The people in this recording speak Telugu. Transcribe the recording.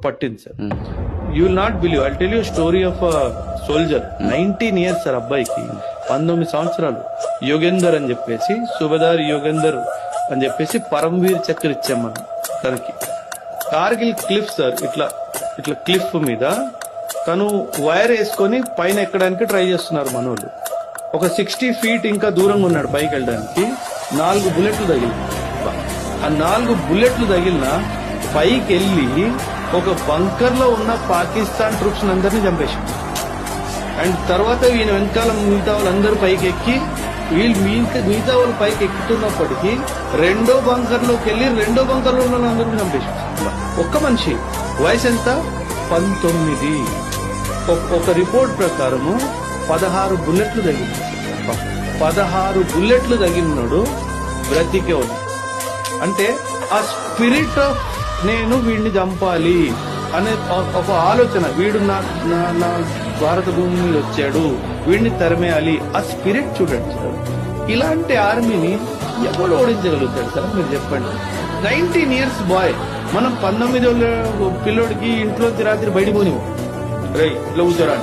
పట్టింది sir. You will not believe, I tell you story of soldier. 19 years sir అబ్బాయికి, 19 సంవత్సరాలు. యోగేందర్ అని చెప్పేసి, సుబేదార్ యోగేందర్ అని చెప్పేసి పరమవీర్ చక్ర ఇచ్చాం మనం తనకి. కార్గిల్ క్లిఫ్ సార్, ఇట్లా ఇట్లా క్లిఫ్ మీద తను వైర్ వేసుకొని పైన ఎక్కడానికి ట్రై చేస్తున్నారు మనోళ్ళు. ఒక 60 feet ఇంకా దూరంగా ఉన్నాడు పైకి వెళ్ళడానికి. 4 బుల్లెట్లు తగిలినాయి. ఆ 4 బుల్లెట్లు తగిలిన పైకి వెళ్ళి ఒక బంకర్ లో ఉన్న పాకిస్తాన్ ట్రూప్స్ అందరినీ చంపేసింది. అండ్ తర్వాత ఈయన వెనకాల మిగతా వాళ్ళందరూ పైకి ఎక్కి, వీళ్ళు మిగతా వాళ్ళు పైకి ఎక్కుతున్నప్పటికీ రెండో బంకర్ లోకి వెళ్ళి రెండో బంకర్ లో ఉన్న వాళ్ళందరినీ చంపేసింది. ఒక్క మనిషి వయసు ఎంత? 19. ఒక రిపోర్ట్ ప్రకారము 16 బుల్లెట్లు తగిలింది. 16 బుల్లెట్లు తగిలినాడు బ్రతికే ఉంది. అంటే ఆ స్పిరిట్ ఆఫ్ నేను వీడిని చంపాలి అనే ఒక ఆలోచన, వీడు నా భారత భూమి మీద వచ్చాడు, వీడిని తరిమేయాలి, ఆ స్పిరిట్ చూడండి సార్. ఇలాంటి ఆర్మీని ఎవరు ఓడించగలుగుతాడు సార్ మీరు చెప్పండి. 19 years బాయ్. మనం 19 పిల్లోడికి ఇంట్లో రాత్రి బయట పోనివ్వం, రే ఇట్లా కూర్చోరా.